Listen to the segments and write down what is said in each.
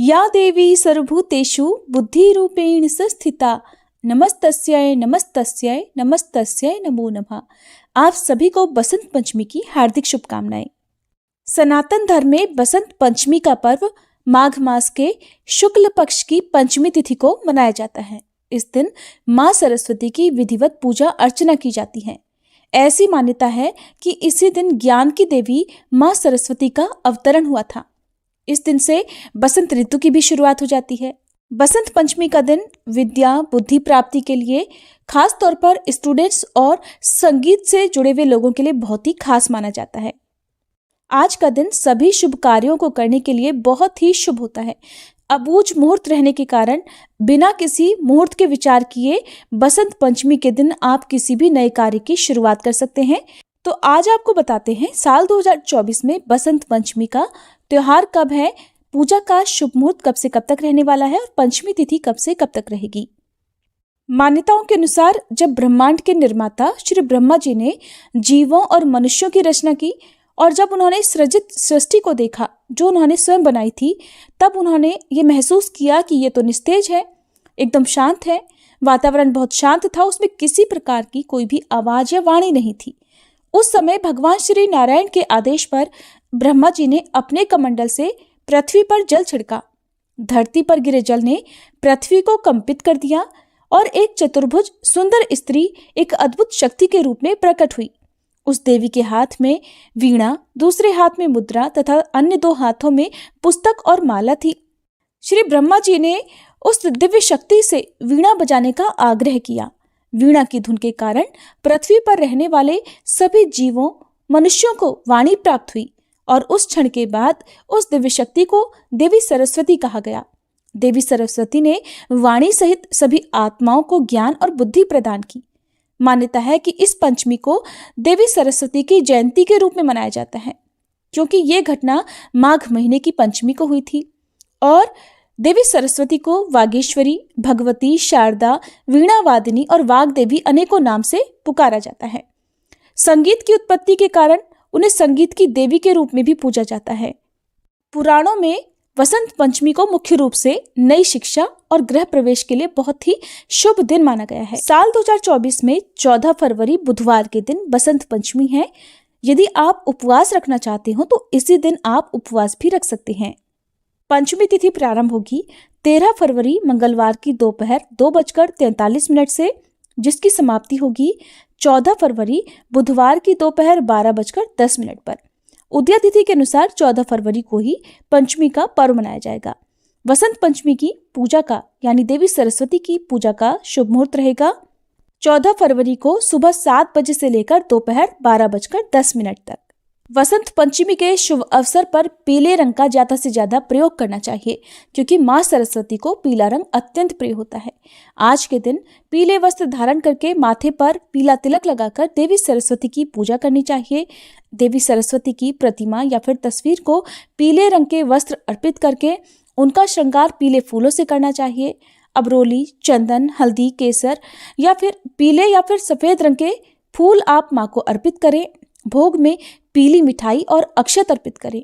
या देवी सर्वभूतेषु बुद्धिरूपेण संस्थिता नमस्तस्यै नमस्तस्यै नमस्तस्यै नमो नमः। आप सभी को बसंत पंचमी की हार्दिक शुभकामनाएं। सनातन धर्म में बसंत पंचमी का पर्व माघ मास के शुक्ल पक्ष की पंचमी तिथि को मनाया जाता है। इस दिन मां सरस्वती की विधिवत पूजा अर्चना की जाती है। ऐसी मान्यता है कि इसी दिन ज्ञान की देवी मां सरस्वती का अवतरण हुआ था। इस दिन से बसंत ऋतु की भी शुरुआत हो जाती है। बसंत पंचमी का दिन विद्या बुद्धि प्राप्ति के लिए खास तौर पर स्टूडेंट्स और संगीत से जुड़े हुए लोगों के लिए बहुत ही खास माना जाता है। आज का दिन सभी शुभ कार्यों को करने के लिए बहुत ही शुभ होता है। अबूझ मुहूर्त रहने के कारण बिना किसी मुहूर्त के विचार किए बसंत पंचमी के दिन आप किसी भी नए कार्य की शुरुआत कर सकते हैं। तो आज आपको बताते हैं साल 2024 में बसंत पंचमी का त्योहार कब है, पूजा का शुभ मुहूर्त कब से कब तक रहने वाला है और पंचमी तिथि कब से कब तक रहेगी। मान्यताओं के अनुसार जब ब्रह्मांड के निर्माता श्री ब्रह्मा जी ने जीवों और मनुष्यों की रचना की और जब उन्होंने सृजित सृष्टि को देखा जो उन्होंने स्वयं बनाई थी, तब उन्होंने ये महसूस किया कि ये तो निस्तेज है, एकदम शांत है, वातावरण बहुत शांत था, उसमें किसी प्रकार की कोई भी आवाज या वाणी नहीं थी। उस समय भगवान श्री नारायण के आदेश पर ब्रह्मा जी ने अपने कमंडल से पृथ्वी पर जल छिड़का। धरती पर गिरे जल ने पृथ्वी को कंपित कर दिया और एक चतुर्भुज सुंदर स्त्री एक अद्भुत शक्ति के रूप में प्रकट हुई। उस देवी के हाथ में वीणा, दूसरे हाथ में मुद्रा तथा अन्य 2 हाथों में पुस्तक और माला थी। श्री ब्रह्मा जी ने उस दिव्य शक्ति से वीणा बजाने का आग्रह किया। वीणा की धुन के कारण पृथ्वी पर रहने वाले सभी जीवों मनुष्यों को वाणी प्राप्त हुई और उस क्षण के बाद उस दिव्य शक्ति को देवी सरस्वती कहा गया। देवी सरस्वती ने वाणी सहित सभी आत्माओं को ज्ञान और बुद्धि प्रदान की। मान्यता है कि इस पंचमी को देवी सरस्वती की जयंती के रूप में मनाया जाता है, क्योंकि ये घटना माघ महीने की पंचमी को हुई थी और देवी सरस्वती को वागीश्वरी, भगवती, शारदा, वीणावादिनी और वाग्देवी अनेकों नाम से पुकारा जाता है। संगीत की उत्पत्ति के कारण उन्हें संगीत की देवी के रूप में भी पूजा जाता है। पुराणों में वसंत पंचमी को मुख्य रूप से नई शिक्षा और गृह प्रवेश के लिए बहुत ही शुभ दिन माना गया है। साल 2024 में 14 फरवरी बुधवार के दिन बसंत पंचमी है। यदि आप उपवास रखना चाहते हो तो इसी दिन आप उपवास भी रख सकते हैं। पंचमी तिथि प्रारंभ होगी 13 फरवरी मंगलवार की दोपहर 2:43 से, जिसकी समाप्ति होगी 14 फरवरी बुधवार की दोपहर 12:10 पर। उदय तिथि के अनुसार 14 फरवरी को ही पंचमी का पर्व मनाया जाएगा। वसंत पंचमी की पूजा का यानी देवी सरस्वती की पूजा का शुभ मुहूर्त रहेगा 14 फरवरी को सुबह 7 बजे से लेकर दोपहर 12:10 तक। वसंत पंचमी के शुभ अवसर पर पीले रंग का ज्यादा से ज्यादा प्रयोग करना चाहिए, क्योंकि मां सरस्वती को पीला रंग अत्यंत प्रिय होता है। आज के दिन पीले वस्त्र धारण करके माथे पर पीला तिलक लगाकर देवी सरस्वती की पूजा करनी चाहिए। देवी सरस्वती की प्रतिमा या फिर तस्वीर को पीले रंग के वस्त्र अर्पित करके उनका श्रृंगार पीले फूलों से करना चाहिए। अबरोली, चंदन, हल्दी, केसर या फिर पीले या फिर सफेद रंग के फूल आप मां को अर्पित करें। भोग में पीली मिठाई और अक्षत अर्पित करें।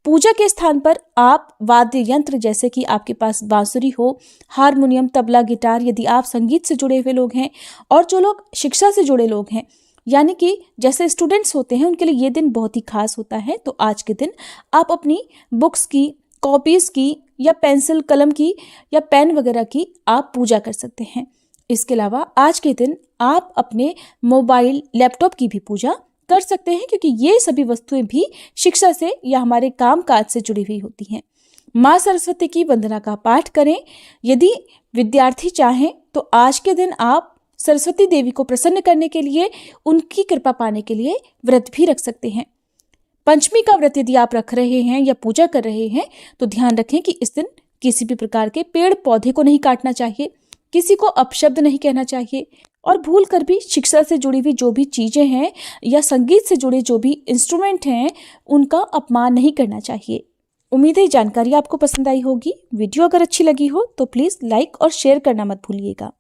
पूजा के स्थान पर आप वाद्य यंत्र जैसे कि आपके पास बांसुरी हो, हारमोनियम, तबला, गिटार, यदि आप संगीत से जुड़े हुए लोग हैं और जो लोग शिक्षा से जुड़े लोग हैं यानी कि जैसे स्टूडेंट्स होते हैं, उनके लिए ये दिन बहुत ही खास होता है। तो आज के दिन आप अपनी बुक्स की, कॉपीज की या पेंसिल कलम की या पेन वगैरह की आप पूजा कर सकते हैं। इसके अलावा आज के दिन आप अपने मोबाइल, लैपटॉप की भी पूजा कर सकते हैं, क्योंकि ये सभी वस्तुएं भी शिक्षा से या हमारे काम काज से जुड़ी हुई होती हैं। मां सरस्वती की वंदना का पाठ करें। यदि विद्यार्थी चाहें तो आज के दिन आप सरस्वती देवी को प्रसन्न करने के लिए, उनकी कृपा पाने के लिए व्रत भी रख सकते हैं। पंचमी का व्रत यदि आप रख रहे हैं या पूजा कर रहे हैं तो ध्यान रखें कि इस दिन किसी भी प्रकार के पेड़ पौधे को नहीं काटना चाहिए, किसी को अपशब्द नहीं कहना चाहिए और भूल कर भी शिक्षा से जुड़ी हुई जो भी चीजें हैं या संगीत से जुड़े जो भी इंस्ट्रूमेंट हैं उनका अपमान नहीं करना चाहिए। उम्मीद है जानकारी आपको पसंद आई होगी। वीडियो अगर अच्छी लगी हो तो प्लीज लाइक और शेयर करना मत भूलिएगा।